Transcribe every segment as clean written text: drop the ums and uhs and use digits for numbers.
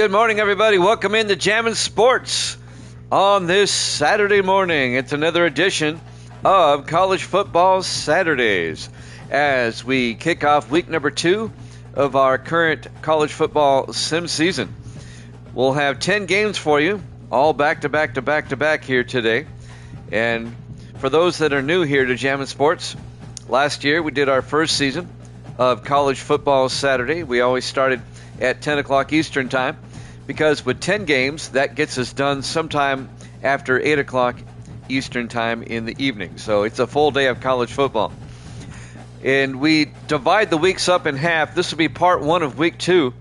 Good morning, everybody. Welcome into Jammin' Sports on this Saturday morning. It's another edition of College Football Saturdays as we kick off week number 2 of our current college football sim season. We'll have 10 games for you, all back-to-back here today. And for those that are new here to Jammin' Sports, last year we did our first season of College Football Saturday. We always started at 10 o'clock Eastern Time because with 10 games, that gets us done sometime after 8 o'clock Eastern Time in the evening. So it's a full day of college football. And we divide the weeks up in half. This will be part 1 of week 2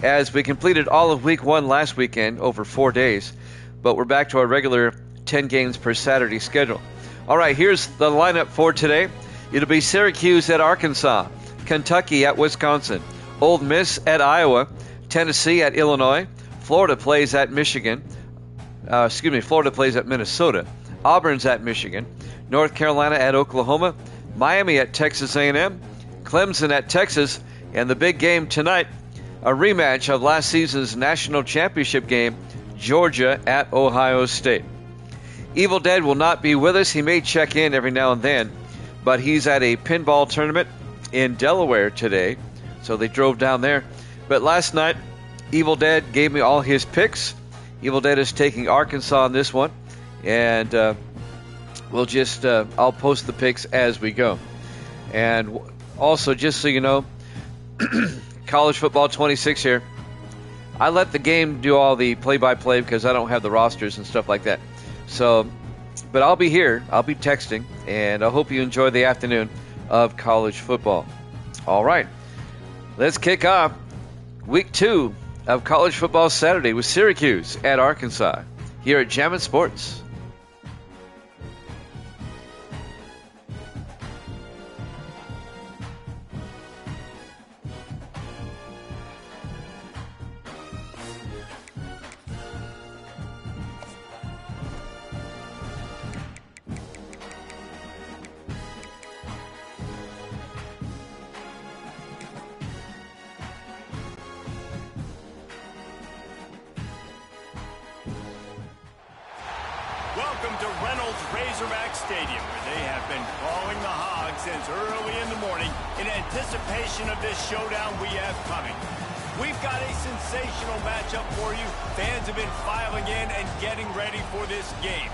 as we completed all of week 1 last weekend over 4 days. But we're back to our regular 10 games per Saturday schedule. All right, here's the lineup for today. It'll be Syracuse at Arkansas, Kentucky at Wisconsin, Ole Miss at Iowa, Tennessee at Illinois, Florida plays at Minnesota, Auburn's at Michigan, North Carolina at Oklahoma, Miami at Texas A&M, Clemson at Texas, and the big game tonight, a rematch of last season's national championship game, Georgia at Ohio State. Evil Dead will not be with us. He may check in every now and then, but he's at a pinball tournament in Delaware today. So they drove down there. But last night, Evil Dead gave me all his picks. Evil Dead is taking Arkansas on this one. And I'll post the picks as we go. And also, just so you know, College Football 26 here. I let the game do all the play-by-play because I don't have the rosters and stuff like that. So, but I'll be here. I'll be texting. And I hope you enjoy the afternoon of college football. All right. Let's kick off week 2 of College Football Saturday with Syracuse at Arkansas here at Jammin' Sports. Stadium, where they have been calling the Hogs since early in the morning in anticipation of this showdown we have coming. We've got a sensational matchup for you. Fans have been filing in and getting ready for this game.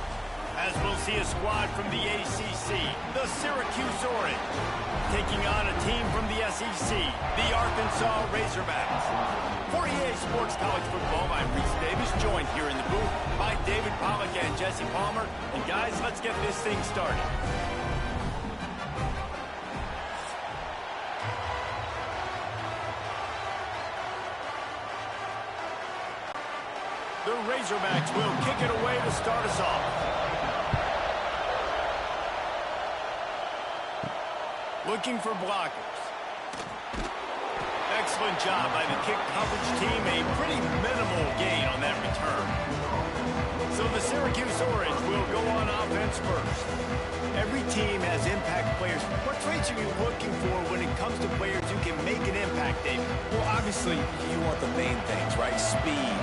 As we'll see a squad from the ACC, the Syracuse Orange, taking on a team from the SEC, the Arkansas Razorbacks. For EA Sports College Football, I'm Reese Davis, joined here in the booth by David Pollack and Jesse Palmer. And guys, let's get this thing started. The Razorbacks will kick it away to start us off. Looking for blockers. Excellent job by the kick coverage team. A pretty minimal gain on that return. So the Syracuse Orange will go on offense first. Every team has impact players. What traits are you looking for when it comes to players who can make an impact, David? Well, obviously, you want the main things, right? Speed,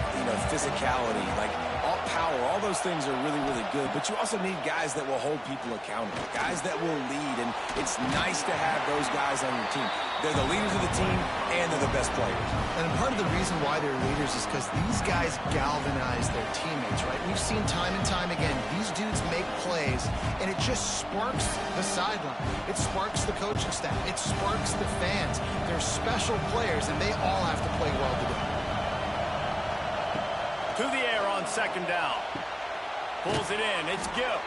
physicality, like all power. All those things are really, really good. But you also need guys that will hold people accountable, guys that will lead. And it's nice to have those guys on your team. They're the leaders of the team, and they're the best players. And part of the reason why they're leaders is because these guys galvanize their teammates, right? We've seen time and time again, these dudes make plays, and it just sparks the sideline. It sparks the coaching staff. It sparks the fans. They're special players, and they all have to play well together. To the air on second down. Pulls it in. It's Gill.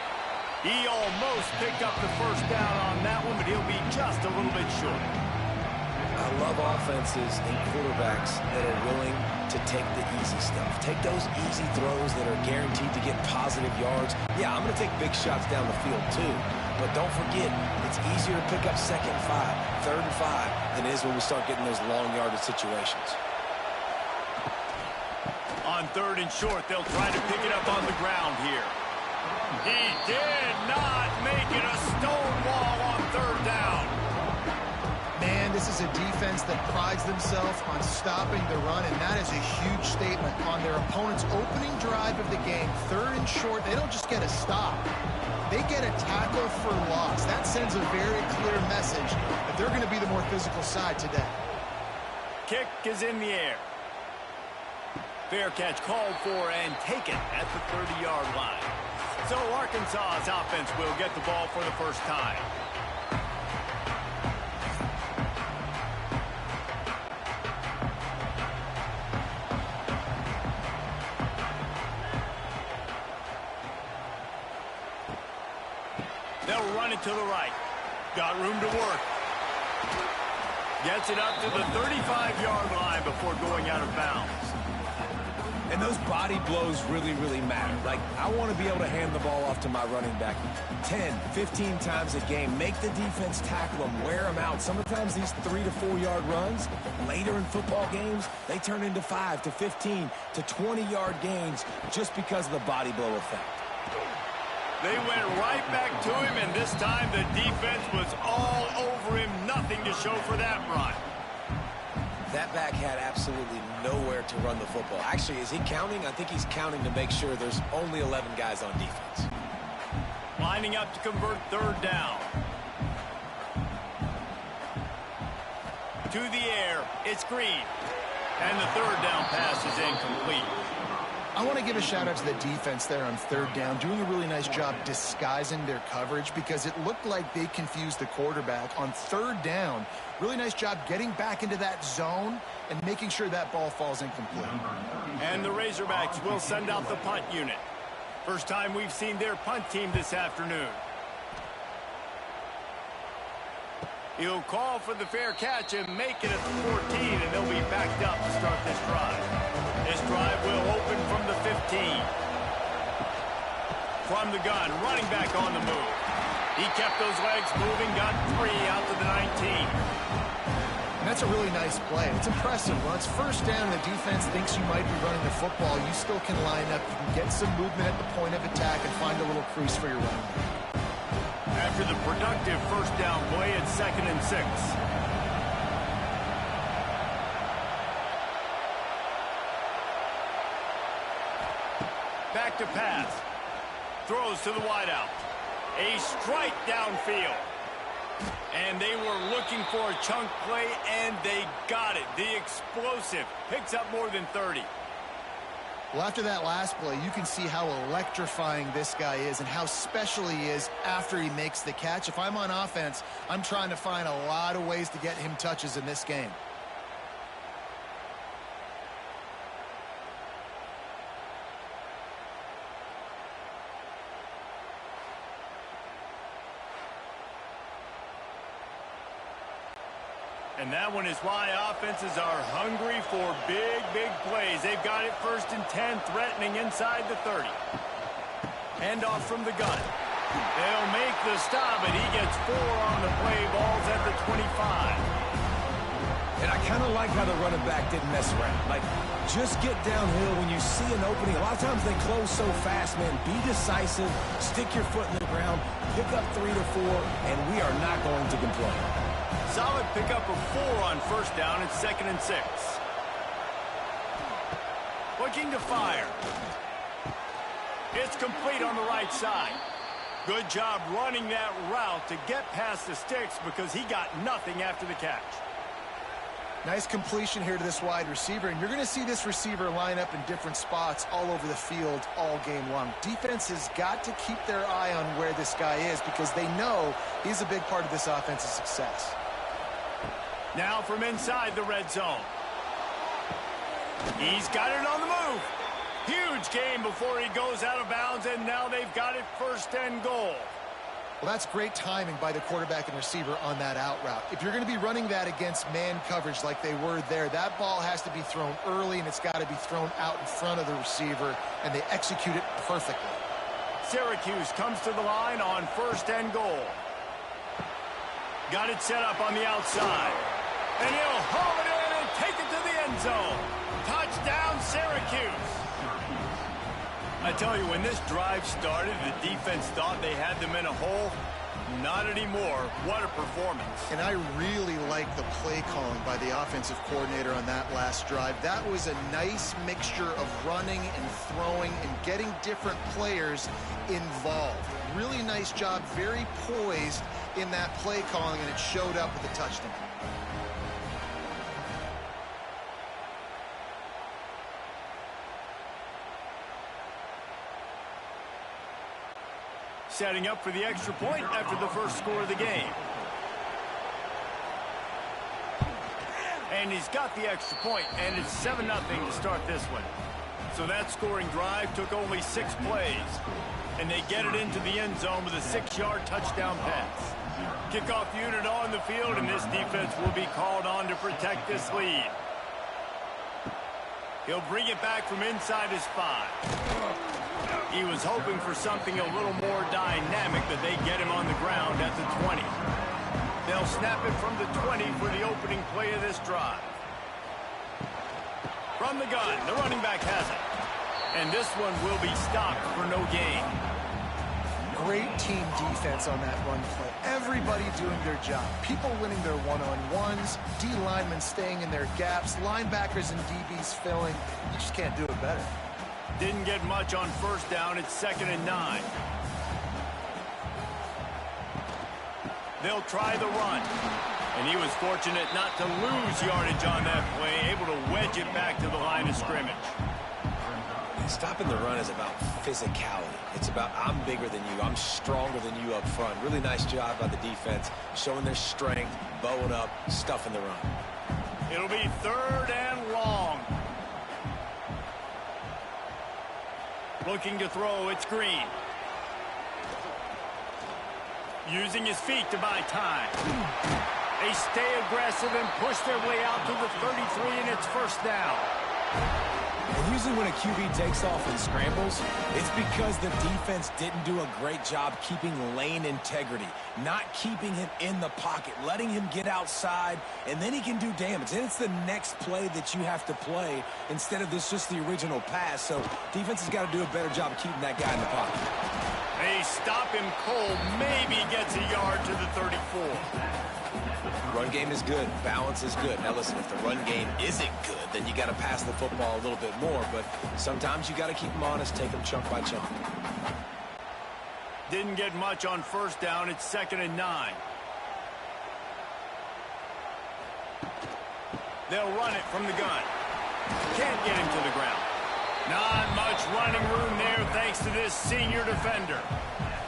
He almost picked up the first down on that one, but he'll be just a little bit short. I love offenses and quarterbacks that are willing to take the easy stuff. Take those easy throws that are guaranteed to get positive yards. Yeah, I'm going to take big shots down the field too. But don't forget, it's easier to pick up 2nd and 5, 3rd and 5 than it is when we start getting those long yardage situations. On 3rd and short, they'll try to pick it up on the ground here. He did not make it a stonewall on 3rd down. Man, this is a defense that prides themselves on stopping the run, and that is a huge statement on their opponent's opening drive of the game. 3rd and short, they don't just get a stop. They get a tackle for loss. That sends a very clear message that they're going to be the more physical side today. Kick is in the air. Fair catch called for and taken at the 30-yard line. So Arkansas's offense will get the ball for the first time. They'll run it to the right. Got room to work. Gets it up to the 35-yard line before going out of bounds. And those body blows really, really matter. Like, I want to be able to hand the ball off to my running back 10, 15 times a game. Make the defense tackle them, wear them out. Sometimes these 3 to 4 yard runs, later in football games, they turn into 5 to 15 to 20-yard gains just because of the body blow effect. They went right back to him, and this time the defense was all over him. Nothing to show for that run. That back had absolutely nowhere to run the football. Actually, is he counting? I think he's counting to make sure there's only 11 guys on defense. Lining up to convert 3rd down. To the air, it's Green. And the 3rd down pass is incomplete. I want to give a shout out to the defense there on 3rd down, doing a really nice job disguising their coverage because it looked like they confused the quarterback on 3rd down. Really nice job getting back into that zone and making sure that ball falls incomplete. And the Razorbacks will send out the punt unit. First time we've seen their punt team this afternoon. He'll call for the fair catch and make it at the 14, and they'll be backed up to start this drive. This drive will open from the 15. From the gun, running back on the move. He kept those legs moving, got 3 out to the 19. And that's a really nice play. It's impressive. When it's 1st down and the defense thinks you might be running the football, you still can line up. You can get some movement at the point of attack and find a little crease for your running back. After the productive 1st down play, it's 2nd and 6. Back to pass. Throws to the wideout. A strike downfield. And they were looking for a chunk play, and they got it. The explosive picks up more than 30. Well, after that last play, you can see how electrifying this guy is and how special he is after he makes the catch. If I'm on offense, I'm trying to find a lot of ways to get him touches in this game. And that one is why offenses are hungry for big, big plays. They've got it 1st and 10, threatening inside the 30. Handoff from the gun. They'll make the stop, and he gets 4 on the play. Ball's at the 25. And I kind of like how the running back didn't mess around. Like, just get downhill when you see an opening. A lot of times they close so fast, man. Be decisive, stick your foot in the ground, pick up 3 to 4, and we are not going to complain. Solid pickup of 4 on 1st down. It's 2nd and 6. Looking to fire. It's complete on the right side. Good job running that route to get past the sticks because he got nothing after the catch. Nice completion here to this wide receiver, and you're going to see this receiver line up in different spots all over the field all game long. Defense has got to keep their eye on where this guy is because they know he's a big part of this offense's success. Now from inside the red zone. He's got it on the move. Huge gain before he goes out of bounds, and now they've got it 1st and goal. Well, that's great timing by the quarterback and receiver on that out route. If you're going to be running that against man coverage like they were there, that ball has to be thrown early, and it's got to be thrown out in front of the receiver, and they execute it perfectly. Syracuse comes to the line on 1st and goal. Got it set up on the outside. And he'll haul it in and take it to the end zone. Touchdown, Syracuse. I tell you, when this drive started, the defense thought they had them in a hole. Not anymore. What a performance. And I really like the play calling by the offensive coordinator on that last drive. That was a nice mixture of running and throwing and getting different players involved. Really nice job, very poised in that play calling, and it showed up with a touchdown. Setting up for the extra point after the first score of the game. And he's got the extra point, and it's 7-0 to start this one. So that scoring drive took only 6 plays, and they get it into the end zone with a 6-yard touchdown pass. Kickoff unit on the field, and this defense will be called on to protect this lead. He'll bring it back from inside his 5. He was hoping for something a little more dynamic, that they get him on the ground at the 20. They'll snap it from the 20 for the opening play of this drive. From the gun, the running back has it. And this one will be stopped for no gain. Great team defense on that run play. Everybody doing their job. People winning their one-on-ones, D linemen staying in their gaps, linebackers and DBs filling. You just can't do it better. Didn't get much on first down. It's 2nd and 9. They'll try the run. And he was fortunate not to lose yardage on that play, able to wedge it back to the line of scrimmage. Stopping the run is about physicality. It's about, I'm bigger than you, I'm stronger than you up front. Really nice job by the defense, showing their strength, bowing up, stuffing the run. It'll be 3rd and long. Looking to throw, it's Green. Using his feet to buy time. They stay aggressive and push their way out to the 33, and it's 1st down. And usually when a QB takes off and scrambles, it's because the defense didn't do a great job keeping lane integrity, not keeping him in the pocket, letting him get outside, and then he can do damage. And it's the next play that you have to play instead of this just the original pass. So defense has got to do a better job of keeping that guy in the pocket. They stop him cold, maybe gets a yard to the 34. Run game is good. Balance is good. Now listen, if the run game isn't good, then you got to pass the football a little bit more. But sometimes you got to keep them honest, take them chunk by chunk. Didn't get much on first down. It's 2nd and 9. They'll run it from the gun. Can't get him to the ground. Not much running room there thanks to this senior defender.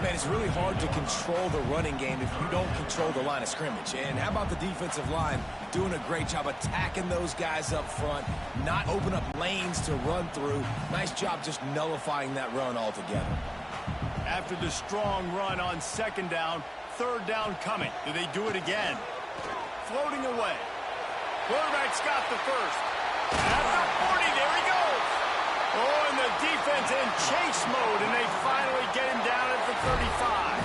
Man, it's really hard to control the running game if you don't control the line of scrimmage. And how about the defensive line doing a great job attacking those guys up front, not open up lanes to run through. Nice job just nullifying that run altogether. After the strong run on 2nd down, 3rd down coming. Do they do it again? Floating away. Quarterback's got the first. At the 40, there he goes. Oh, and the defense in chase mode, and they finally get him down at the 35.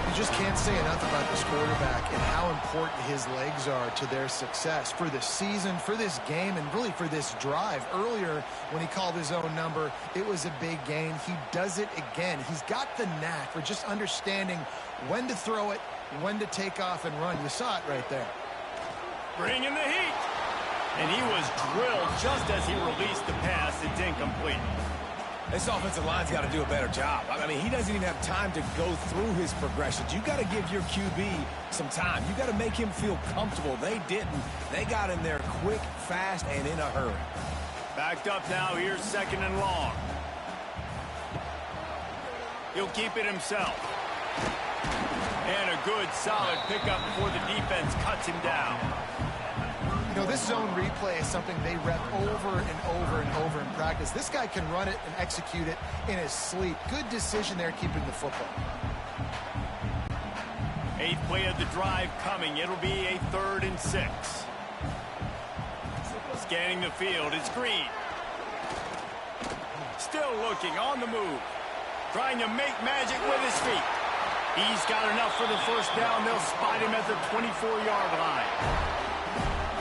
You just can't say enough about this quarterback and how important his legs are to their success for the season, for this game, and really for this drive. Earlier, when he called his own number, it was a big gain. He does it again. He's got the knack for just understanding when to throw it, when to take off and run. You saw it right there. Bringing the heat. And he was drilled just as he released the pass. It's incomplete. This offensive line's got to do a better job. I mean, he doesn't even have time to go through his progressions. You got to give your QB some time. You got to make him feel comfortable. They didn't. They got in there quick, fast, and in a hurry. Backed up now. Here's 2nd and long. He'll keep it himself. And a good, solid pickup before the defense cuts him down. You know, this zone replay is something they rep over and over and over in practice. This guy can run it and execute it in his sleep. Good decision there keeping the football. 8th play of the drive coming. It'll be a 3rd and 6. Scanning the field. It's Green. Still looking on the move. Trying to make magic with his feet. He's got enough for the 1st down. They'll spot him at the 24-yard line.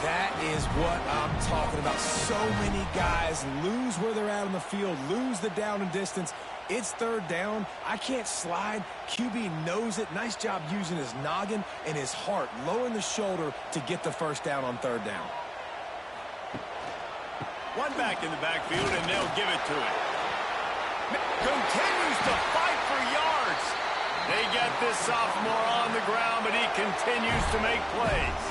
That is what I'm talking about. So many guys lose where they're at on the field, lose the down and distance. It's third down. I can't slide. QB knows it. Nice job using his noggin and his heart, lowering the shoulder to get the first down on third down. One back in the backfield, and they'll give it to him. Continues to fight for yards. They get this sophomore on the ground, but he continues to make plays.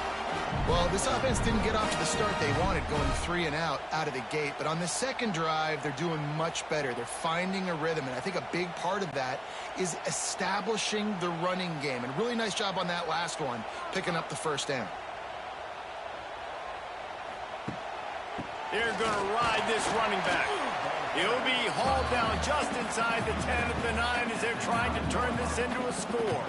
Well, this offense didn't get off to the start they wanted, going 3 and out of the gate. But on the second drive, they're doing much better. They're finding a rhythm, and I think a big part of that is establishing the running game. And really nice job on that last one, picking up the first down. They're going to ride this running back. He'll be hauled down just inside the 10 at the 9 as they're trying to turn this into a score.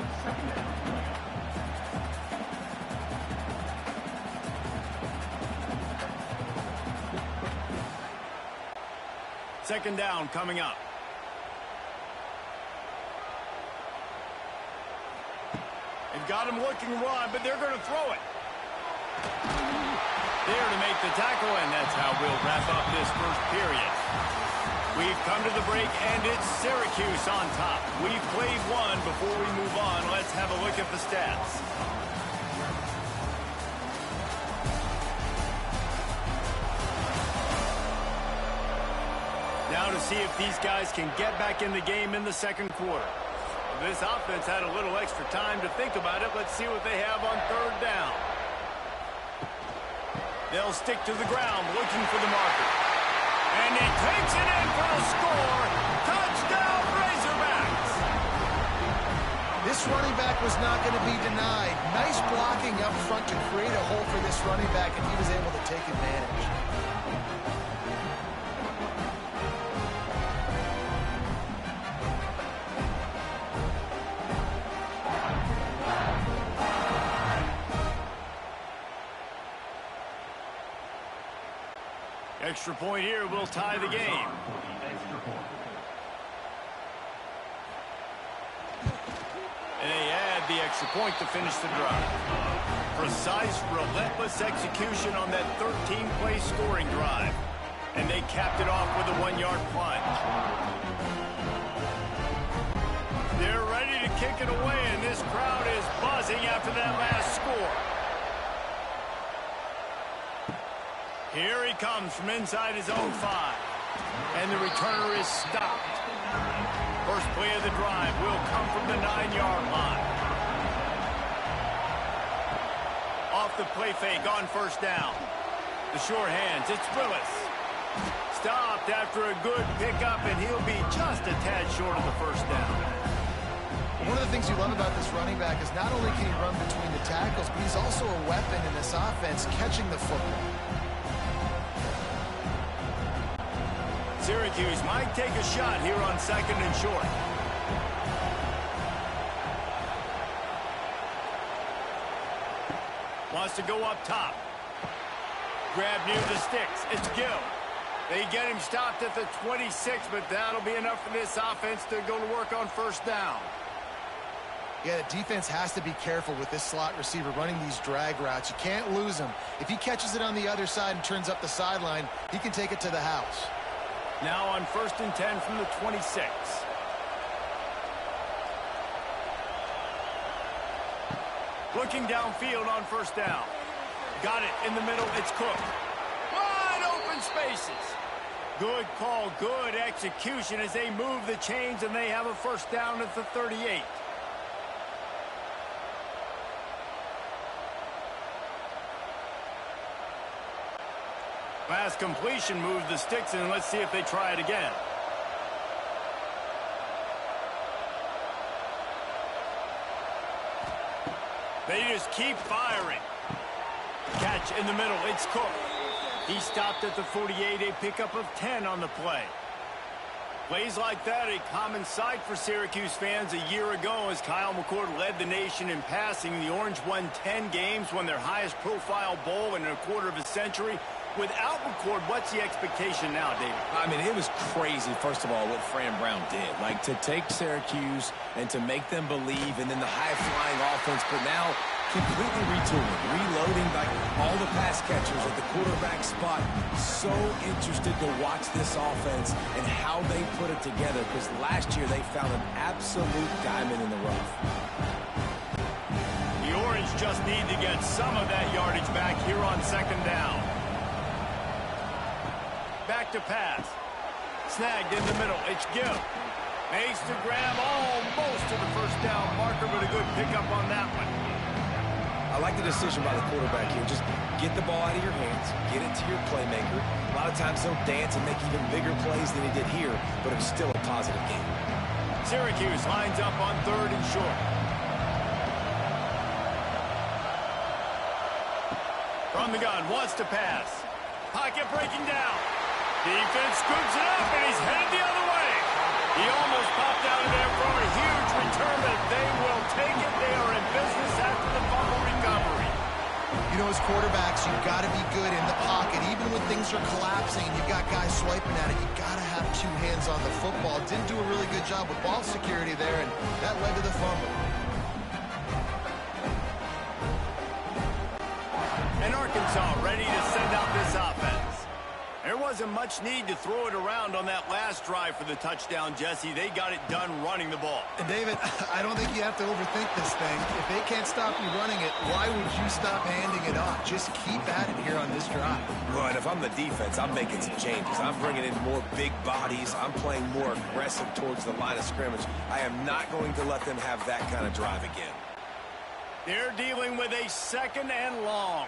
Second down coming up. They've got him looking run, but they're going to throw it. There to make the tackle, and that's how we'll wrap up this first period. We've come to the break, and it's Syracuse on top. We've played one. Before we move on, let's have a look at the stats. Now to see if these guys can get back in the game in the second quarter. This offense had a little extra time to think about it. Let's see what they have on third down. They'll stick to the ground looking for the marker. And he takes it in for the score. Touchdown, Razorbacks! This running back was not going to be denied. Nice blocking up front to create a hole for this running back, and he was able to take advantage. Extra point here will tie the game. And they add the extra point to finish the drive. Precise, relentless execution on that 13-play scoring drive. And they capped it off with a 1-yard plunge. They're ready to kick it away, and this crowd is buzzing after that last score. Here he comes from inside his own 5. And the returner is stopped. First play of the drive will come from the 9-yard line. Off the play fake on first down. The short hands, it's Willis. Stopped after a good pickup, and he'll be just a tad short of the first down. One of the things you love about this running back is not only can he run between the tackles, but he's also a weapon in this offense, catching the football. Syracuse might take a shot here on second and short. Wants to go up top. Grab near the sticks. It's Gill. They get him stopped at the 26, but that'll be enough for this offense to go to work on first down. Yeah, the defense has to be careful with this slot receiver running these drag routes. You can't lose him. If he catches it on the other side and turns up the sideline, he can take it to the house. Now on 1st and 10 from the 26. Looking downfield on first down. Got it in the middle. It's Cook. Wide open spaces. Good call, good execution as they move the chains, and they have a first down at the 38. Pass completion moved the sticks, and let's see if they try it again. They just keep firing. Catch in the middle. It's Cook. He stopped at the 48, a pickup of 10 on the play. Plays like that, a common sight for Syracuse fans a year ago as Kyle McCord led the nation in passing. The Orange won 10 games, won their highest profile bowl in a quarter of a century. Without McCord, what's the expectation now, David? I mean, it was crazy, first of all, what Fran Brown did. Like, to take Syracuse and to make them believe, and then the high-flying offense. But now Completely retooling, reloading by all the pass catchers at the quarterback spot. So interested to watch this offense and how they put it together, because last year they found an absolute diamond in the rough. The Orange just need to get some of that yardage back here on second down. Back to pass. Snagged in the middle. It's Gill. Makes the grab almost to the first down marker, but a good pickup on that one. I like the decision by the quarterback here. Just get the ball out of your hands, get it to your playmaker. A lot of times he'll dance and make even bigger plays than he did here, but it was still a positive game. Syracuse lines up on 3rd and short. From the gun, wants to pass. Pocket breaking down. Defense scoops it up, and he's headed the other way. He almost popped out of there for a huge return, but they will take it. They are in business after the fumble recovery. You know, as quarterbacks, you've got to be good in the pocket. Even when things are collapsing and you've got guys swiping at it, you've got to have 2 hands on the football. Didn't do a really good job with ball security there, and that led to the fumble. And Arkansas ready to send out this offense. There wasn't much need to throw it around on that last drive for the touchdown, Jesse. They got it done running the ball. And, David, I don't think you have to overthink this thing. If they can't stop you running it, why would you stop handing it off? Just keep at it here on this drive. Well, and if I'm the defense, I'm making some changes. I'm bringing in more big bodies. I'm playing more aggressive towards the line of scrimmage. I am not going to let them have that kind of drive again. They're dealing with a 2nd and long.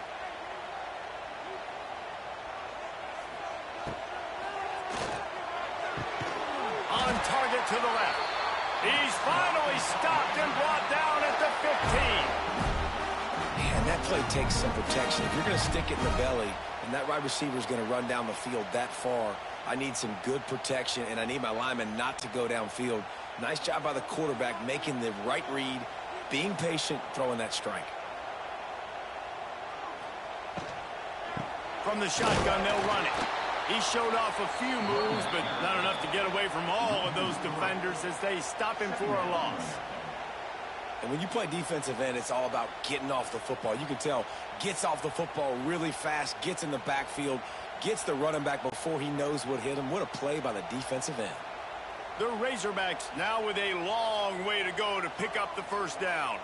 On target to the left. He's finally stopped and brought down at the 15. Man, that play takes some protection. If you're going to stick it in the belly and that wide receiver is going to run down the field that far, I need some good protection, and I need my lineman not to go downfield. Nice job by the quarterback making the right read, being patient, throwing that strike. From the shotgun, they'll run it. He showed off a few moves, but not enough to get away from all of those defenders as they stop him for a loss. And when you play defensive end, it's all about getting off the football. You can tell, gets off the football really fast, gets in the backfield, gets the running back before he knows what hit him. What a play by the defensive end. The Razorbacks now with a long way to go to pick up the first down.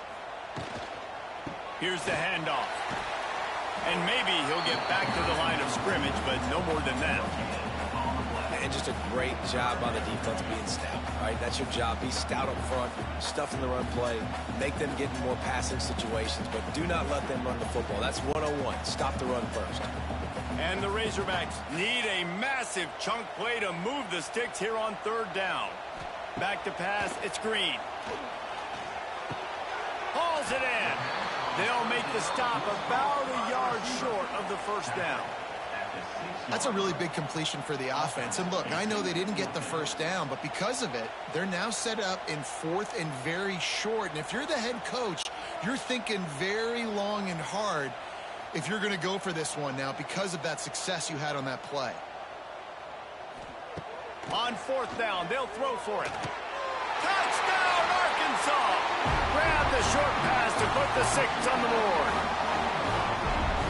Here's the handoff. And maybe he'll get back to the line of scrimmage, but no more than that. And just a great job by the defense being stout. All right, that's your job. Be stout up front, stuff in the run play, make them get in more passing situations, but do not let them run the football. That's 101. Stop the run first. And the Razorbacks need a massive chunk play to move the sticks here on 3rd down. Back to pass, it's Green. Hauls it in. They'll make the stop about a yard short of the first down. That's a really big completion for the offense. And look, I know they didn't get the first down, but because of it, they're now set up in 4th and very short. And if you're the head coach, you're thinking very long and hard if you're going to go for this one now because of that success you had on that play. On 4th down, they'll throw for it. Touchdown, Arkansas! Grab the short pass to put the 6 on the board.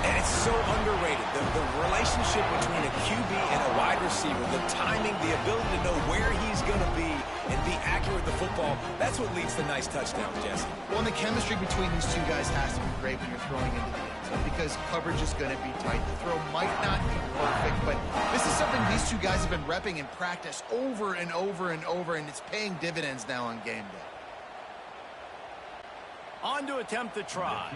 And it's so underrated. The relationship between a QB and a wide receiver, the timing, the ability to know where he's going to be and be accurate with the football, that's what leads to nice touchdowns, Jesse. Well, and the chemistry between these 2 guys has to be great when you're throwing into the end zone because coverage is going to be tight. The throw might not be perfect, but this is something these 2 guys have been repping in practice over and over and over, and it's paying dividends now on game day. On to attempt the try.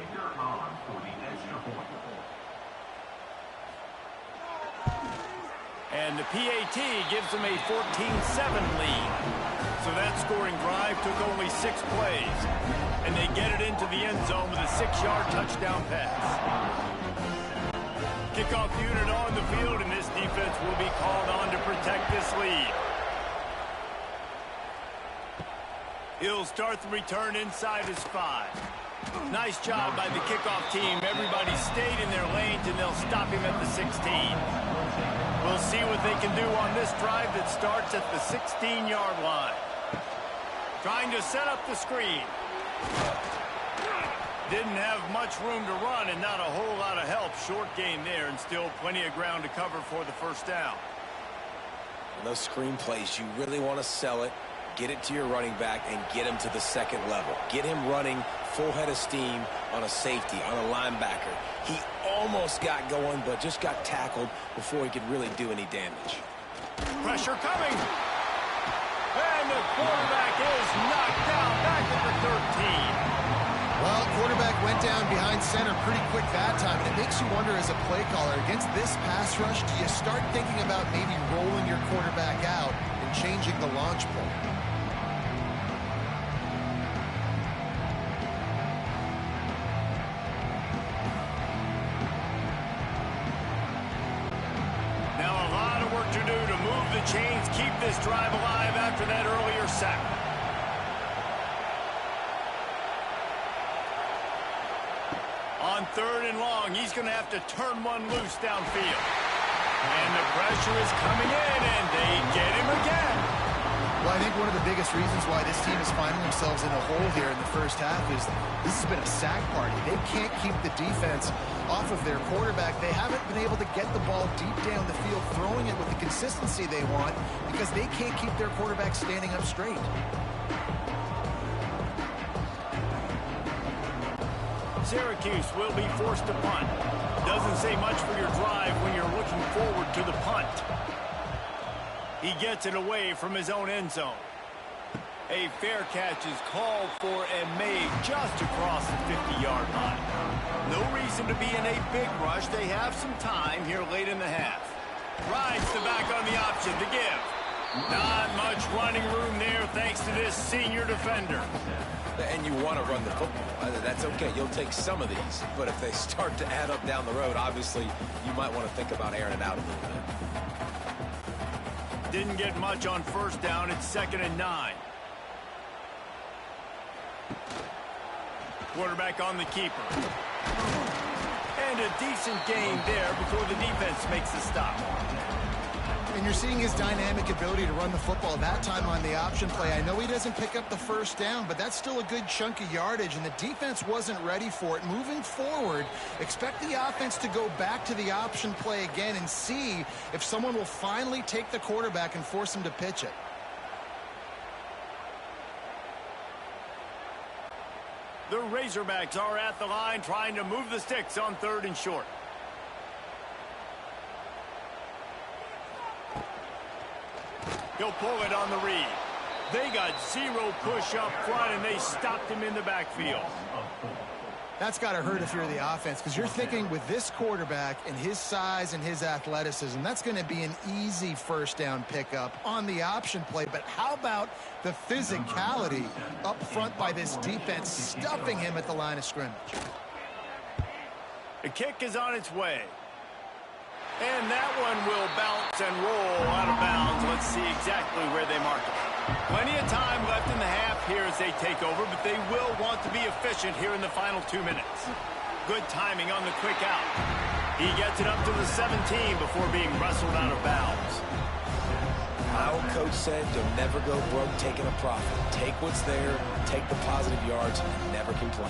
And the PAT gives them a 14-7 lead. So that scoring drive took only 6 plays. And they get it into the end zone with a 6-yard touchdown pass. Kickoff unit on the field, and this defense will be called on to protect this lead. He'll start the return inside his 5. Nice job by the kickoff team. Everybody stayed in their lanes, and they'll stop him at the 16. We'll see what they can do on this drive that starts at the 16-yard line. Trying to set up the screen. Didn't have much room to run and not a whole lot of help. Short gain there and still plenty of ground to cover for the first down. In those screen plays, you really want to sell it, get it to your running back, and get him to the second level. Get him running full head of steam on a safety, on a linebacker. He almost got going, but just got tackled before he could really do any damage. Pressure coming. And the quarterback is knocked down back at the 13. Well, quarterback went down behind center pretty quick that time, and it makes you wonder as a play caller, against this pass rush, do you start thinking about maybe rolling your quarterback out and changing the launch point? Now a lot of work to do to move the chains, keep this drive alive after that earlier sack. On 3rd and long, he's going to have to turn one loose downfield. And the pressure is coming in, and they get him again. Well, I think one of the biggest reasons why this team is finding themselves in a hole here in the first half is this has been a sack party. They can't keep the defense off of their quarterback. They haven't been able to get the ball deep down the field, throwing it with the consistency they want because they can't keep their quarterback standing up straight. Syracuse will be forced to punt. Doesn't say much for your drive when you're looking forward to the punt. He gets it away from his own end zone. A fair catch is called for and made just across the 50-yard line. No reason to be in a big rush. They have some time here late in the half. Rides the back on the option to give. Not much running room there thanks to this senior defender. And you want to run the football. That's okay. You'll take some of these. But if they start to add up down the road, obviously, you might want to think about airing it out a little bit. Didn't get much on first down. It's 2nd and 9. Quarterback on the keeper. And a decent gain there before the defense makes the stop. And you're seeing his dynamic ability to run the football that time on the option play. I know he doesn't pick up the first down, but that's still a good chunk of yardage, and the defense wasn't ready for it. Moving forward, expect the offense to go back to the option play again and see if someone will finally take the quarterback and force him to pitch it. The Razorbacks are at the line trying to move the sticks on 3rd and short. He'll pull it on the read. They got 0 push up front, and they stopped him in the backfield. That's got to hurt if you're the offense, because you're thinking with this quarterback and his size and his athleticism, that's going to be an easy first down pickup on the option play. But how about the physicality up front by this defense, stuffing him at the line of scrimmage? The kick is on its way. And that one will bounce and roll out of bounds. Let's see exactly where they mark it. Plenty of time left in the half here as they take over, but they will want to be efficient here in the final 2 minutes. Good timing on the quick out. He gets it up to the 17 before being wrestled out of bounds. My old coach said you'll never go broke taking a profit. Take what's there, take the positive yards, and never complain.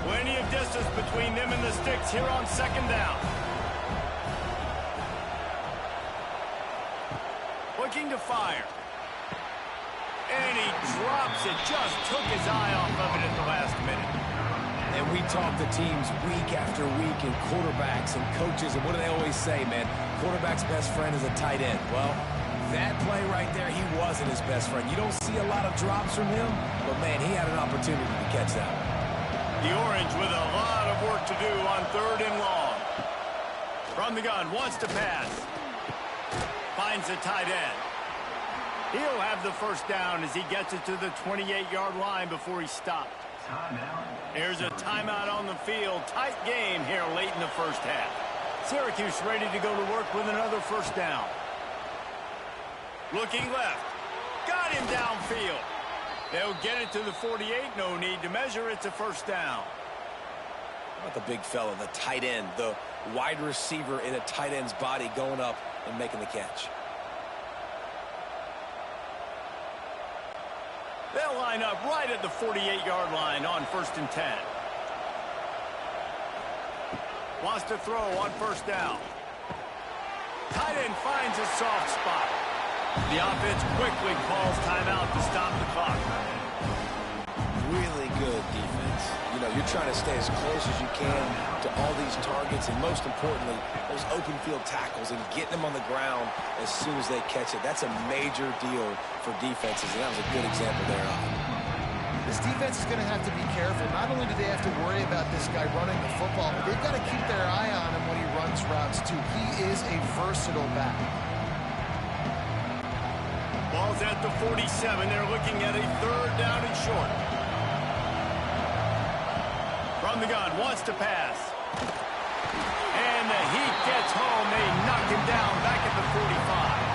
Plenty of distance between them and the sticks here on 2nd down. Looking to fire. And he drops it. Just took his eye off of it at the last minute. And we talk to teams week after week and quarterbacks and coaches, and what do they always say, man? Quarterback's best friend is a tight end. Well, that play right there, he wasn't his best friend. You don't see a lot of drops from him, but, man, he had an opportunity to catch that one. The Orange with a lot of work to do on 3rd and long. From the gun, wants to pass. Finds a tight end. He'll have the first down as he gets it to the 28-yard line before he stopped. There's a timeout on the field. Tight game here late in the first half. Syracuse ready to go to work with another first down. Looking left. Got him downfield. They'll get it to the 48. No need to measure. It's a first down. How about the big fella, the tight end, the wide receiver in a tight end's body going up and making the catch? They'll line up right at the 48-yard line on 1st and 10. Wants to throw on 1st down. Tight end finds a soft spot. The offense quickly calls timeout to stop the clock. Really good defense. You know, you're trying to stay as close as you can to all these targets, and most importantly, those open field tackles and getting them on the ground as soon as they catch it. That's a major deal for defenses, and that was a good example there. This defense is going to have to be careful. Not only do they have to worry about this guy running the football, but they've got to keep their eye on him when he runs routes, too. He is a versatile back. Ball's at the 47. They're looking at a 3rd down and short. From the gun, wants to pass. And the heat gets home. They knock him down back at the 45.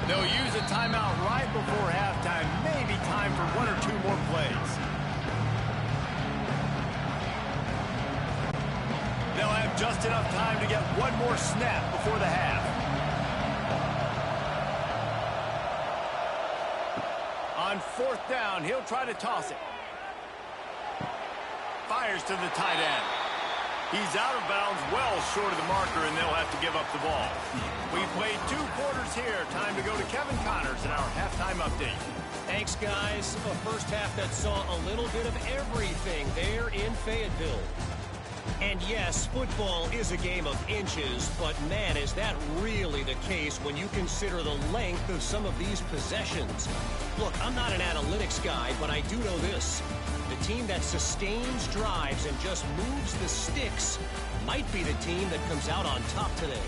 They'll use a timeout right before halftime. Maybe time for 1 or 2 more plays. They'll have just enough time to get 1 more snap before the half. On 4th down, he'll try to toss it. Fires to the tight end. He's out of bounds, well short of the marker, and they'll have to give up the ball. We've played 2 quarters here. Time to go to Kevin Connors in our halftime update. Thanks, guys. A first half that saw a little bit of everything there in Fayetteville. And yes, football is a game of inches, but man, is that really the case when you consider the length of some of these possessions. Look, I'm not an analytics guy, but I do know this. The team that sustains drives and just moves the sticks might be the team that comes out on top today.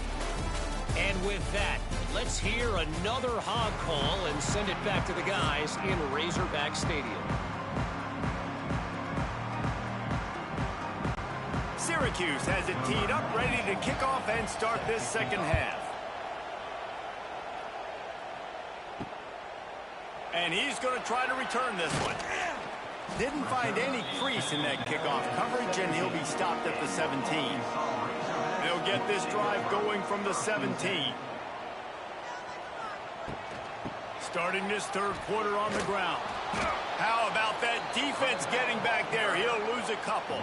And with that, let's hear another hog call and send it back to the guys in Razorback Stadium. Syracuse has it teed up, ready to kick off and start this second half. And he's going to try to return this one. Didn't find any crease in that kickoff coverage, and he'll be stopped at the 17. They'll get this drive going from the 17. Starting this 3rd quarter on the ground. How about that defense getting back there? He'll lose a couple.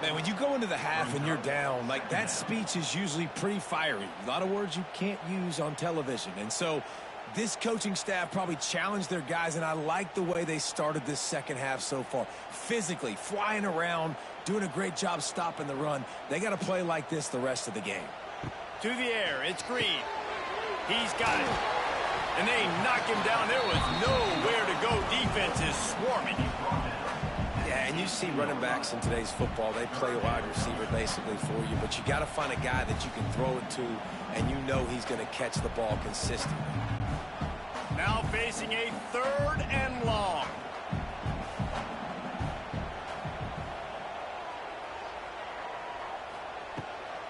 Man, when you go into the half and you're down, like, that speech is usually pretty fiery. A lot of words you can't use on television. And so this coaching staff probably challenged their guys, and I like the way they started this second half so far. Physically, flying around, doing a great job stopping the run. They got to play like this the rest of the game. To the air, it's Green. He's got it. And they knock him down. There was nowhere to go. Defense is swarming. Yeah, and you see running backs in today's football, they play wide receiver basically for you, but you got to find a guy that you can throw it to, and you know he's going to catch the ball consistently. Now facing a 3rd and long.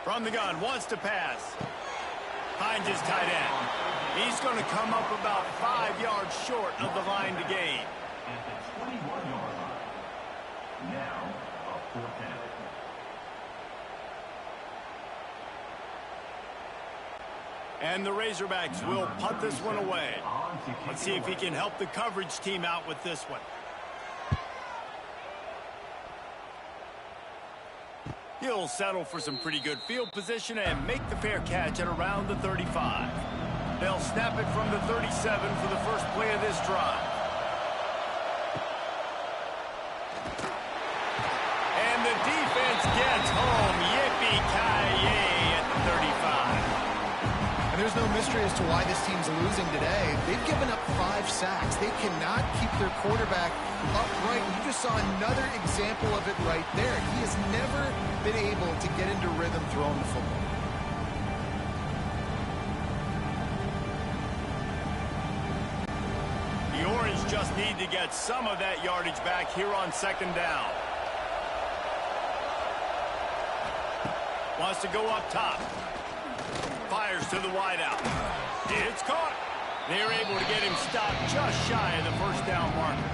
From the gun, wants to pass. Finds his tight end. He's going to come up about 5 yards short of the line to gain. At the 21-yard line. Now, a 4th down. And the Razorbacks will punt this one away. Let's see if he can help the coverage team out with this one. He'll settle for some pretty good field position and make the fair catch at around the 35. They'll snap it from the 37 for the first play of this drive. And the defense gets home. Yippee-ki-yay at the 35. And there's no mystery as to why this team's losing today. They've given up 5 sacks. They cannot keep their quarterback upright. You just saw another example of it right there. He has never been able to get into rhythm throwing the football. The Orange just need to get some of that yardage back here on 2nd down. Wants to go up top. Fires to the wideout. It's caught. They were able to get him stopped just shy of the first down marker.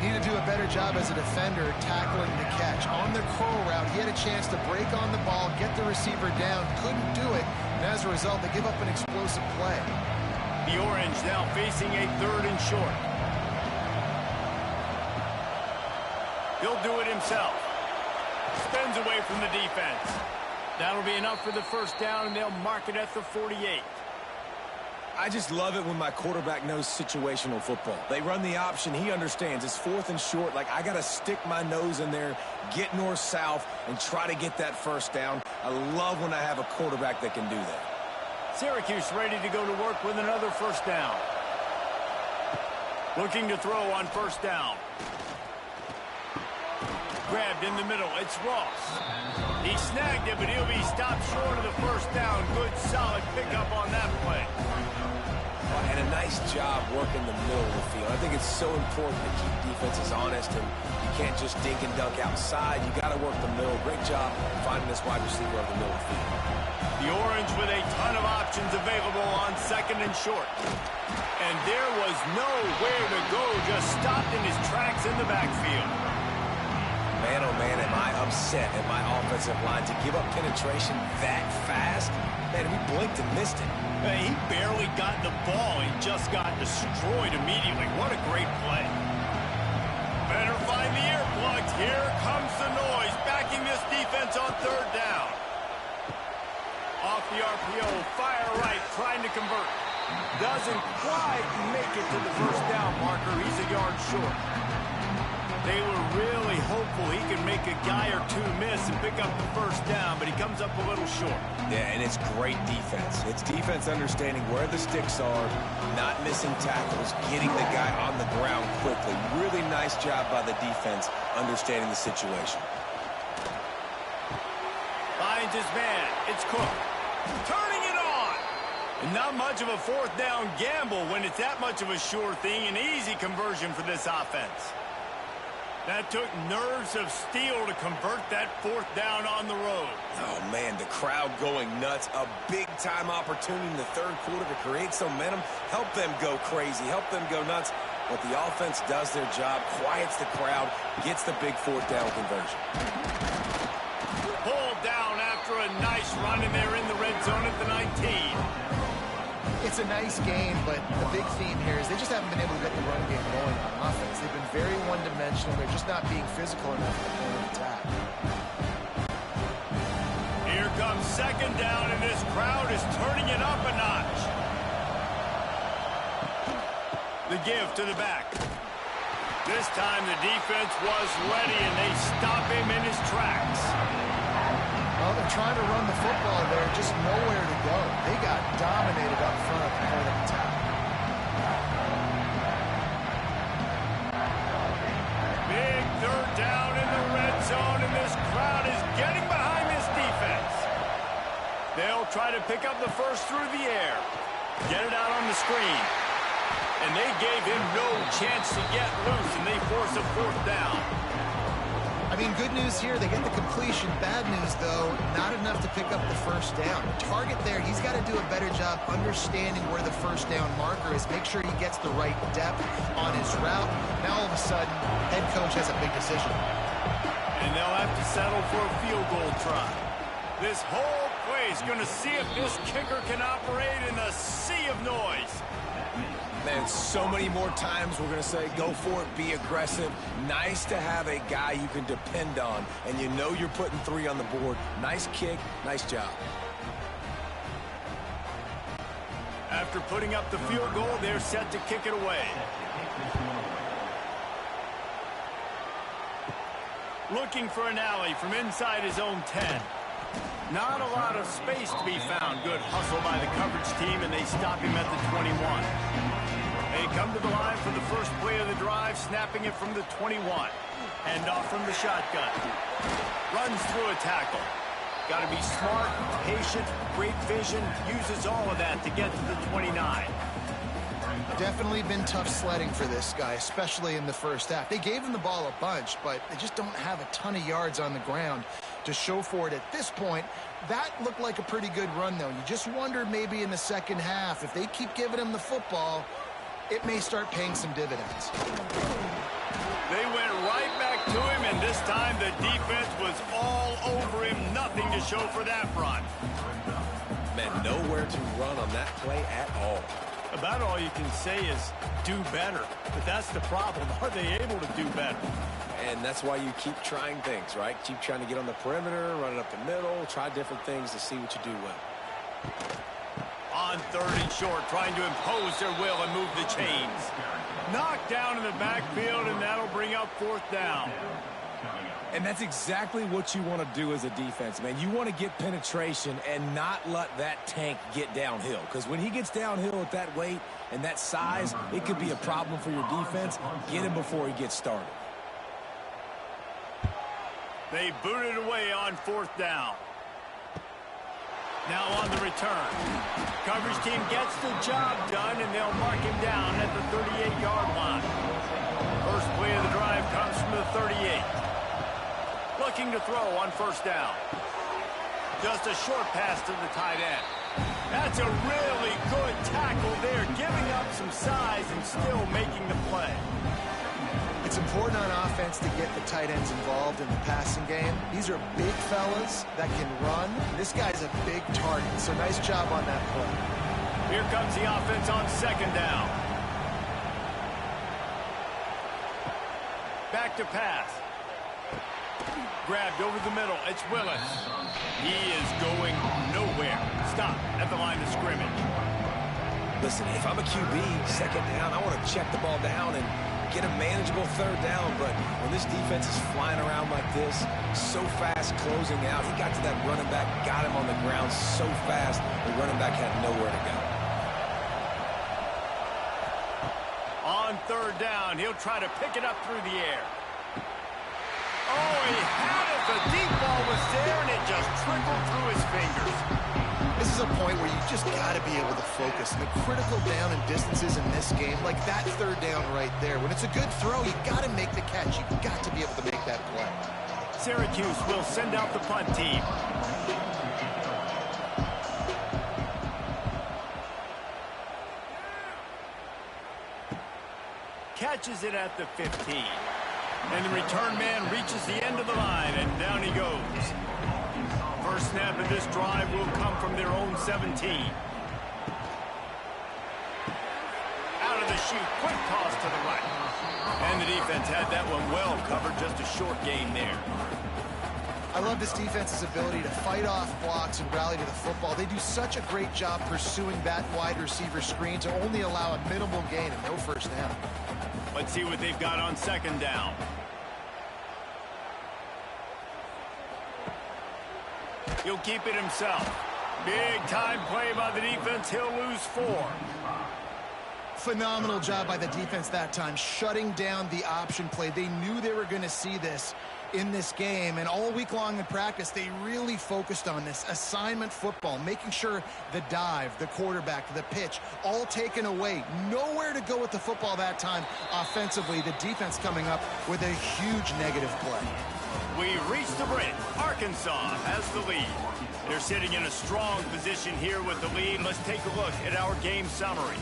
Need to do a better job as a defender tackling the catch. On the curl route, he had a chance to break on the ball, get the receiver down, couldn't do it, and as a result, they give up an explosive play. The Orange now facing a 3rd and short. He'll do it himself. Spins away from the defense. That'll be enough for the first down, and they'll mark it at the 48. I just love it when my quarterback knows situational football. They run the option. He understands. It's 4th and short. Like, I got to stick my nose in there, get north-south, and try to get that first down. I love when I have a quarterback that can do that. Syracuse ready to go to work with another first down. Looking to throw on first down. Grabbed in the middle. It's Ross. He snagged it, but he'll be stopped short of the first down. Good, solid pickup on that play. And a nice job working the middle of the field. I think it's so important to keep defenses honest, and you can't just dink and dunk outside. You got to work the middle. Great job finding this wide receiver over the middle of the field. The Orange with a ton of options available on 2nd and short. And there was nowhere to go, just stopped in his tracks in the backfield. Man, oh man, am I upset at my offensive line to give up penetration that fast? Man, we blinked and missed it. He barely got the ball. He just got destroyed immediately. What a great play. Better find the earplugs. Here comes the noise, backing this defense on 3rd down. Off the RPO, fire right, trying to convert. Doesn't quite make it to the first down marker. He's a yard short. They were really hopeful he could make a guy or two miss and pick up the first down, but he comes up a little short. Yeah, and it's great defense. It's defense understanding where the sticks are, not missing tackles, getting the guy on the ground quickly. Really nice job by the defense understanding the situation. Finds his man. It's Cook. Turning it on. And not much of a 4th down gamble when it's that much of a sure thing. An easy conversion for this offense. That took nerves of steel to convert that 4th down on the road. Oh, man, the crowd going nuts. A big-time opportunity in the 3rd quarter to create some momentum. Help them go crazy. Help them go nuts. But the offense does their job, quiets the crowd, gets the big 4th down conversion. Pulled down after a nice run, and they're in the red zone at the 19. It's a nice game, but the big theme here is they just haven't been able to get the run game going on offense. They've been very one-dimensional. They're just not being physical enough at the point of attack. Here comes 2nd down, and this crowd is turning it up a notch. The give to the back. This time the defense was ready, and they stop him in his tracks. Well, they're trying to run the football there, just nowhere to go. They got dominated up front at the point of attack. Big 3rd down in the red zone, and this crowd is getting behind this defense. They'll try to pick up the first through the air. Get it out on the screen. And they gave him no chance to get loose, and they force a 4th down. I mean, good news here, they get the completion. Bad news, though, not enough to pick up the first down. The target there, he's got to do a better job understanding where the first down marker is, make sure he gets the right depth on his route. Now, all of a sudden, head coach has a big decision. And they'll have to settle for a field goal try. This whole play is going to see if this kicker can operate in the sea of noise. Man, so many more times we're going to say, go for it, be aggressive. Nice to have a guy you can depend on, and you know you're putting 3 on the board. Nice kick, nice job. After putting up the field goal, they're set to kick it away. Looking for an alley from inside his own 10. Not a lot of space to be found. Good hustle by the coverage team, and they stop him at the 21. They come to the line for the first play of the drive, snapping it from the 21. Hand off from the shotgun. Runs through a tackle. Got to be smart, patient, great vision. Uses all of that to get to the 29. Definitely been tough sledding for this guy, especially in the first half. They gave him the ball a bunch, but they just don't have a ton of yards on the ground to show for it at this point. That looked like a pretty good run, though. You just wonder maybe in the second half, if they keep giving him the football, it may start paying some dividends. They went right back to him, and this time the defense was all over him. Nothing to show for that run. Man, nowhere to run on that play at all. About all you can say is do better. But that's the problem. Are they able to do better? And that's why you keep trying things, right? Keep trying to get on the perimeter, run it up the middle, try different things to see what you do well. On 3rd and short, trying to impose their will and move the chains. Knocked down in the backfield, and that'll bring up 4th down. And that's exactly what you want to do as a defense, man. You want to get penetration and not let that tank get downhill. Because when he gets downhill at that weight and that size, it could be a problem for your defense. Get him before he gets started. They booted away on 4th down. Now on the return. Coverage team gets the job done, and they'll mark him down at the 38-yard line. First play of the drive comes from the 38. Looking to throw on 1st down. Just a short pass to the tight end. That's a really good tackle there, giving up some size and still making the play. It's important on offense to get the tight ends involved in the passing game. These are big fellas that can run. This guy's a big target, so nice job on that play. Here comes the offense on 2nd down. Back to pass. Grabbed over the middle. It's Willis. He is going nowhere. Stop at the line of scrimmage. Listen, if I'm a QB, 2nd down, I want to check the ball down and get a manageable 3rd down. But when this defense is flying around like this, so fast closing out, he got to that running back, got him on the ground so fast, the running back had nowhere to go. On 3rd down, he'll try to pick it up through the air. Oh, he had it. The deep ball was there, and it just trickled through his fingers. This is a point where you just got to be able to focus. And the critical down and distances in this game, like that 3rd down right there, when it's a good throw, you got to make the catch. You've got to be able to make that play. Syracuse will send out the punt team. Catches it at the 15. And the return man reaches the end of the line, and down he goes. First snap of this drive will come from their own 17. Out of the chute, quick toss to the right. And the defense had that one well covered, just a short gain there. I love this defense's ability to fight off blocks and rally to the football. They do such a great job pursuing that wide receiver screen to only allow a minimal gain and no 1st down. Let's see what they've got on 2nd down. He'll keep it himself. Big time play by the defense. He'll lose 4. Phenomenal job by the defense that time, shutting down the option play. They knew they were going to see this in this game, and all week long in practice, they really focused on this assignment football, making sure the dive, the quarterback, the pitch, all taken away. Nowhere to go with the football that time offensively. The defense coming up with a huge negative play. We reach the break. Arkansas has the lead. They're sitting in a strong position here with the lead. Let's take a look at our game summary.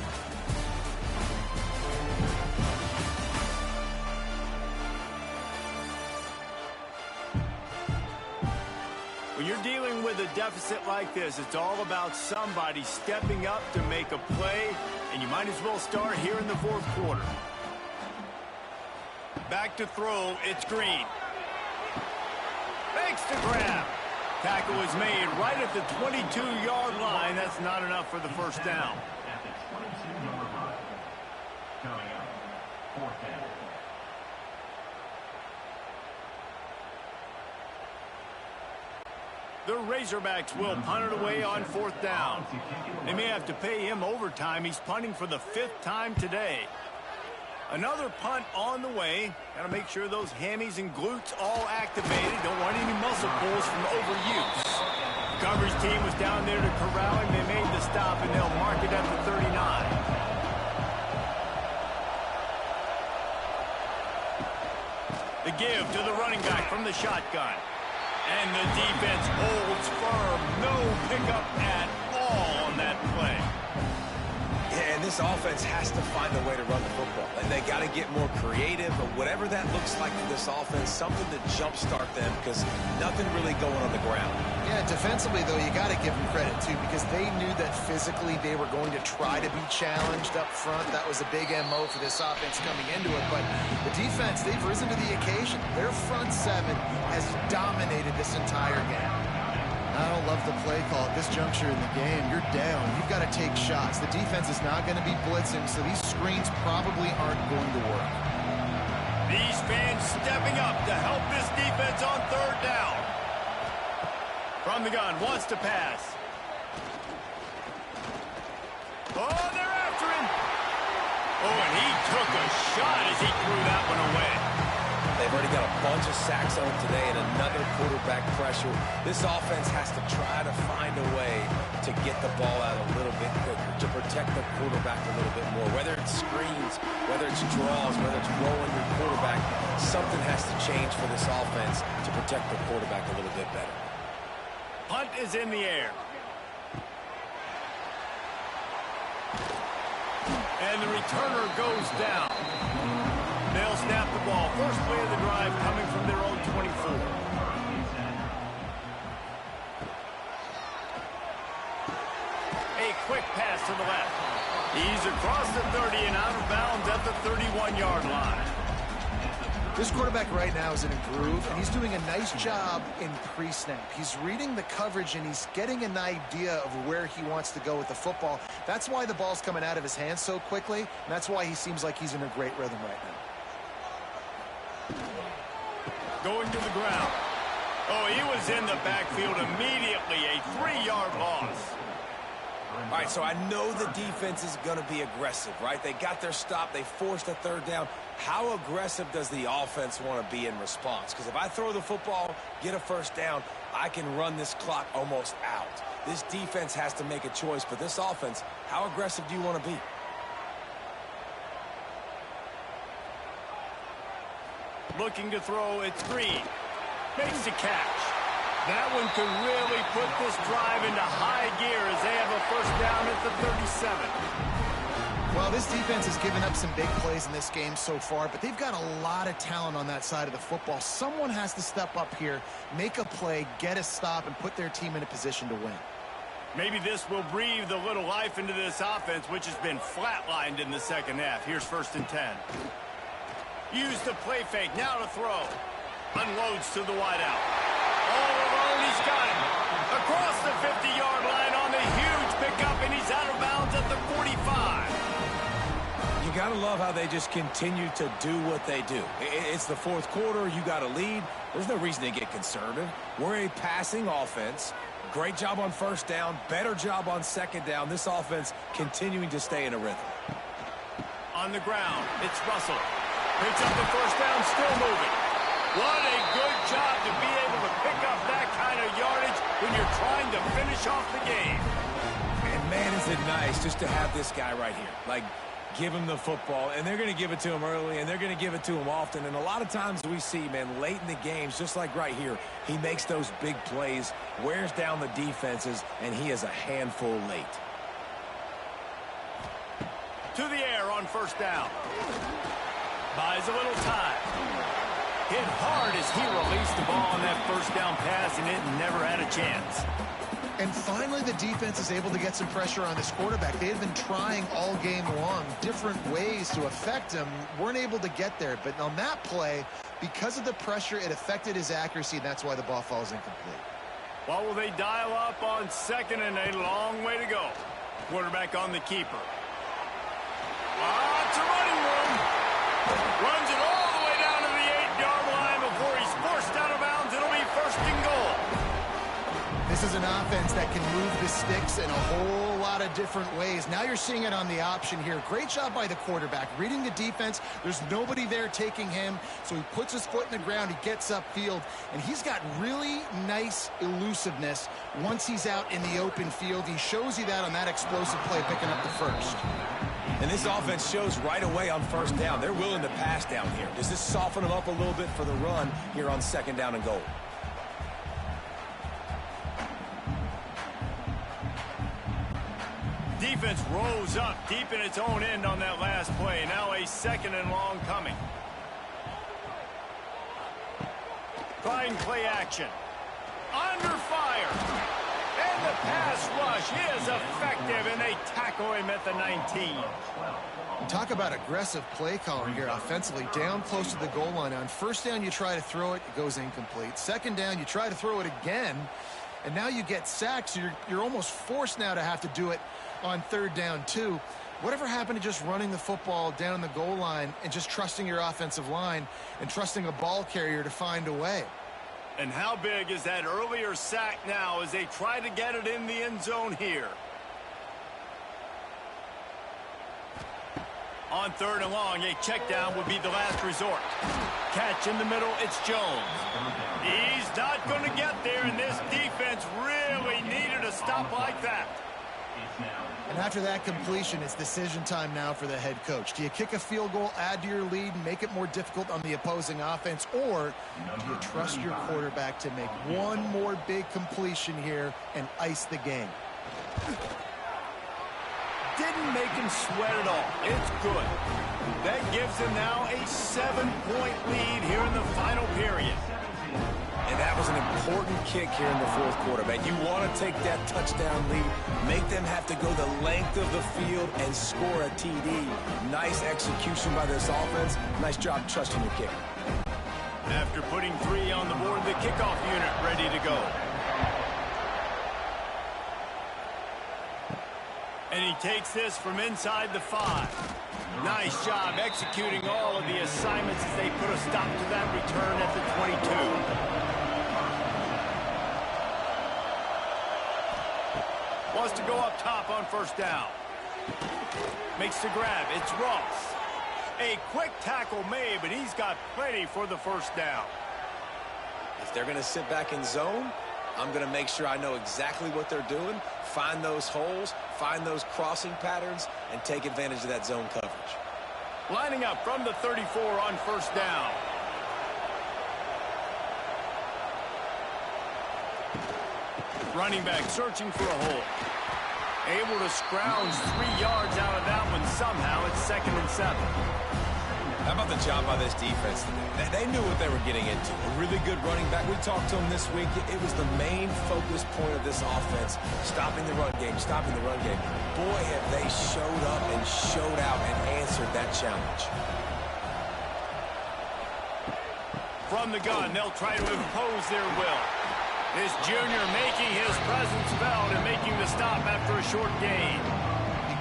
When you're dealing with a deficit like this, it's all about somebody stepping up to make a play, and you might as well start here in the 4th quarter. Back to throw, it's Green. Makes the grab. Tackle is made right at the 22-yard line. That's not enough for the 1st down. At the 22-yard line. Coming up, 4th down. The Razorbacks will punt it away on 4th down. They may have to pay him overtime. He's punting for the 5th time today. Another punt on the way. Got to make sure those hammies and glutes all activated. Don't want any muscle pulls from overuse. The coverage team was down there to corral him. They made the stop, and they'll mark it at the 39. The give to the running back from the shotgun. And the defense holds firm. No pickup at all on that play. Yeah, and this offense has to find a way to run the football. And they got to get more creative, but whatever that looks like for this offense, something to jumpstart them because nothing really going on the ground. Yeah, defensively, though, you got to give them credit, too, because they knew that physically they were going to try to be challenged up front. That was a big MO for this offense coming into it. But the defense, they've risen to the occasion. Their front seven has dominated this entire game. I don't love the play call at this juncture in the game. You're down. You've got to take shots. The defense is not going to be blitzing, so these screens probably aren't going to work. These fans stepping up to help this defense on third down. From the gun, wants to pass. Oh, they're after him. Oh, and he took a shot as he threw that one away. They've already got a bunch of sacks on them today and another quarterback pressure. This offense has to try to find a way to get the ball out a little bit quicker, to protect the quarterback a little bit more. Whether it's screens, whether it's draws, whether it's rolling your quarterback, something has to change for this offense to protect the quarterback a little bit better. Punt is in the air. And the returner goes down. They'll snap the ball. First play of the drive coming from their own 24. A quick pass to the left. He's across the 30 and out of bounds at the 31-yard line. This quarterback right now is in a groove, and he's doing a nice job in pre-snap. He's reading the coverage, and he's getting an idea of where he wants to go with the football. That's why the ball's coming out of his hands so quickly, and that's why he seems like he's in a great rhythm right now. Going to the ground. Oh, he was in the backfield immediately. A 3-yard loss. All right, so I know the defense is going to be aggressive, right? They got their stop. They forced a third down. How aggressive does the offense want to be in response? Because if I throw the football, get a first down, I can run this clock almost out. This defense has to make a choice, but this offense, how aggressive do you want to be? Looking to throw, it's Green. Makes the catch. That one could really put this drive into high gear as they have a first down at the 37. Well, this defense has given up some big plays in this game so far, but they've got a lot of talent on that side of the football. Someone has to step up here, make a play, get a stop, and put their team in a position to win. Maybe this will breathe a little life into this offense, which has been flatlined in the second half. Here's 1st and 10. Use the play fake, now to throw. Unloads to the wideout. All alone, he's got it. Across the 50-yard line on the huge pickup, and he's out of bounds at the 45. You got to love how they just continue to do what they do. It's the 4th quarter. You got a lead. There's no reason to get conservative. We're a passing offense. Great job on first down. Better job on second down. This offense continuing to stay in a rhythm. On the ground, it's Russell. Picks up the first down, still moving. What a good job to be able to pick up that kind of yardage when you're trying to finish off the game. And man, is it nice just to have this guy right here. Like, give him the football, and they're going to give it to him early, and they're going to give it to him often. And a lot of times we see, man, late in the games, just like right here, he makes those big plays, wears down the defenses, and he is a handful late. To the air on first down. Buys a little time. Hit hard as he released the ball on that first down pass, and it never had a chance. And finally, the defense is able to get some pressure on this quarterback. They had been trying all game long different ways to affect him. Weren't able to get there. But on that play, because of the pressure, it affected his accuracy, and that's why the ball falls incomplete. Well, will they dial up on second and a long way to go? Quarterback on the keeper. It's a running room. Runs it all the way down to the 8-yard line before he's forced out of bounds. It'll be 1st and goal. This is an offense that can move the sticks in a whole lot of different ways. Now you're seeing it on the option here. Great job by the quarterback. Reading the defense, there's nobody there taking him, so he puts his foot in the ground, he gets upfield, and he's got really nice elusiveness once he's out in the open field. He shows you that on that explosive play, picking up the first. And this offense shows right away on first down. They're willing to pass down here. Does this soften them up a little bit for the run here on second down and goal? Defense rose up deep in its own end on that last play. Now a second and long coming. Trying play action. Under fire. And the pass rush is effective, and they tackle him at the 19. Talk about aggressive play calling here offensively. Down close to the goal line. On first down, you try to throw it. It goes incomplete. Second down, you try to throw it again. And now you get sacked, so you're almost forced now to have to do it on third down, too. Whatever happened to just running the football down the goal line and just trusting your offensive line and trusting a ball carrier to find a way? And how big is that earlier sack now as they try to get it in the end zone here? On third and long, a check down would be the last resort. Catch in the middle, it's Jones. He's not going to get there, and this defense really needed a stop like that. And after that completion, it's decision time now for the head coach. Do you kick a field goal, add to your lead, and make it more difficult on the opposing offense, or do you trust your quarterback to make one more big completion here and ice the game? Didn't make him sweat at all. It's good. That gives him now a 7-point lead here in the final period. And that was an important kick here in the fourth quarter, man. You want to take that touchdown lead, make them have to go the length of the field and score a TD. Nice execution by this offense. Nice job trusting your kicker. After putting 3 on the board, the kickoff unit ready to go. And he takes this from inside the 5. Nice job executing all of the assignments as they put a stop to that return at the 22. Wants to go up top on first down. Makes the grab. It's Ross. A quick tackle made, but he's got plenty for the first down. If they're going to sit back in zone, I'm going to make sure I know exactly what they're doing, find those holes, find those crossing patterns, and take advantage of that zone coverage. Lining up from the 34 on first down. Running back searching for a hole. Able to scrounge 3 yards out of that one somehow. It's 2nd and 7. How about the job by this defense today? They knew what they were getting into. A really good running back. We talked to him this week. It was the main focus point of this offense, stopping the run game, stopping the run game. Boy, have they showed up and showed out and answered that challenge. From the gun, they'll try to impose their will. This junior making his presence felt and making the stop after a short gain.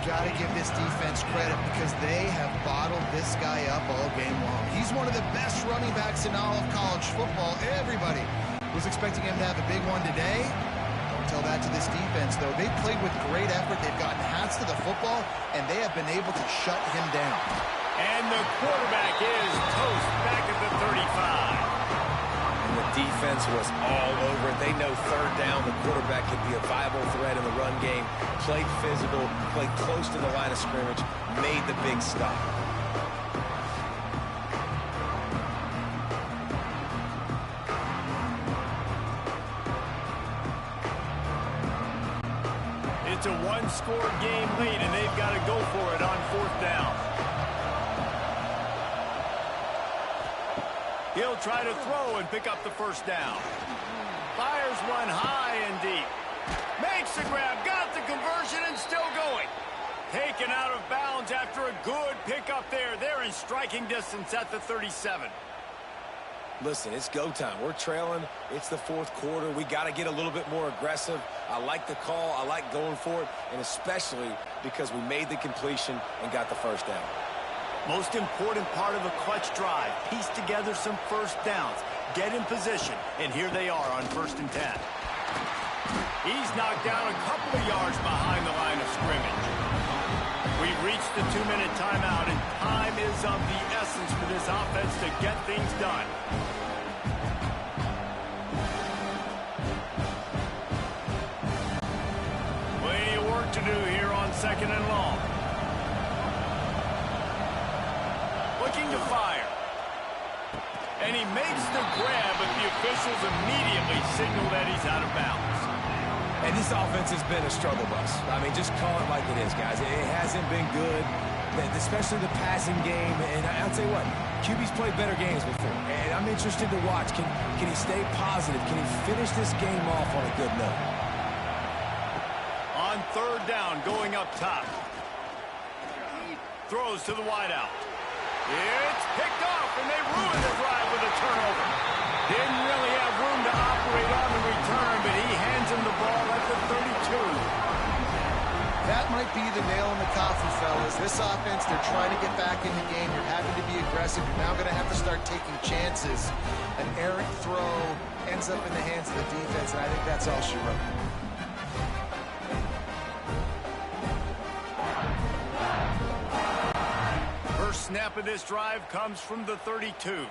Got to give this defense credit because they have bottled this guy up all game long. He's one of the best running backs in all of college football. Everybody was expecting him to have a big one today. Don't tell that to this defense, though. They played with great effort. They've gotten hats to the football, and they have been able to shut him down. And the quarterback is toast back at the 35. The defense was all over it. They know third down, the quarterback could be a viable threat in the run game. Played physical, played close to the line of scrimmage, made the big stop. It's a one-score game lead, and they've got to go for it on fourth down. He'll try to throw and pick up the first down. Fires one high and deep. Makes the grab, got the conversion, and still going. Taken out of bounds after a good pickup there. They're in striking distance at the 37. Listen, it's go time. We're trailing. It's the fourth quarter. We got to get a little bit more aggressive. I like the call. I like going for it, and especially because we made the completion and got the first down. Most important part of a clutch drive. Piece together some first downs. Get in position. And here they are on 1st and 10. He's knocked down a couple of yards behind the line of scrimmage. We've reached the 2-minute timeout, and time is of the essence for this offense to get things done. Plenty of work to do here on 2nd and long. looking to fire. And he makes the grab, but the officials immediately signal that he's out of bounds. And this offense has been a struggle bus. I mean, just call it like it is, guys. It hasn't been good, especially the passing game. And I'll tell you what, QB's played better games before. And I'm interested to watch. Can he stay positive? Can he finish this game off on a good note? On third down, going up top. Throws to the wideout. It's picked off, and they ruin the drive with a turnover. Didn't really have room to operate on the return, but he hands him the ball at the 32. That might be the nail in the coffin, fellas. This offense, they're trying to get back in the game. You're having to be aggressive. You're now going to have to start taking chances. An errant throw ends up in the hands of the defense, and I think that's all she wrote. First snap of this drive comes from the 32.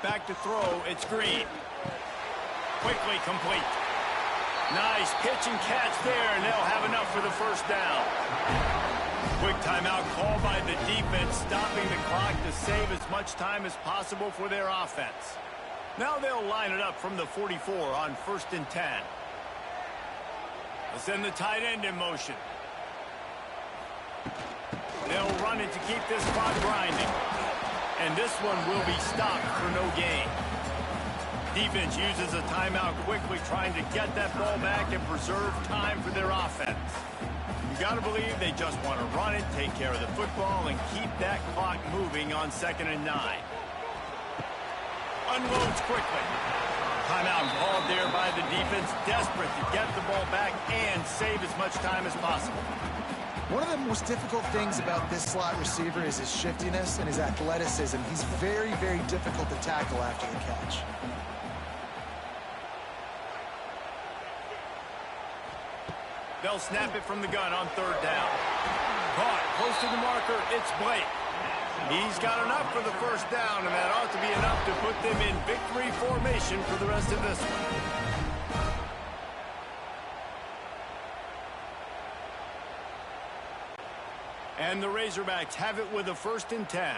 Back to throw, it's Green. Quickly complete. Nice pitch and catch there, and they'll have enough for the first down. Quick timeout call by the defense, stopping the clock to save as much time as possible for their offense. Now they'll line it up from the 44 on 1st and 10. They'll send the tight end in motion. They'll run it to keep this clock grinding. And this one will be stopped for no gain. Defense uses a timeout quickly, trying to get that ball back and preserve time for their offense. You got to believe they just want to run it, take care of the football, and keep that clock moving on 2nd and 9. Unloads quickly. Timeout called there by the defense, desperate to get the ball back and save as much time as possible. One of the most difficult things about this slot receiver is his shiftiness and his athleticism. He's very, very difficult to tackle after the catch. They'll snap it from the gun on 3rd down. Caught close to the marker, it's Blake. He's got enough for the first down, and that ought to be enough to put them in victory formation for the rest of this one. And the Razorbacks have it with a 1st and 10.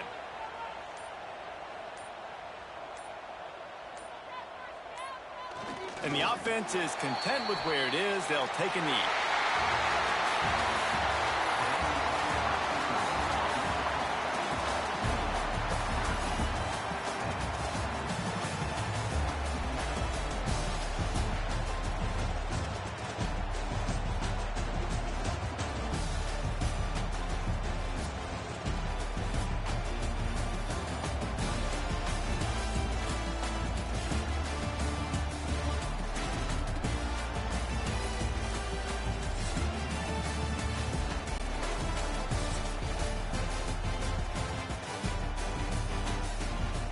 And the offense is content with where it is. They'll take a knee.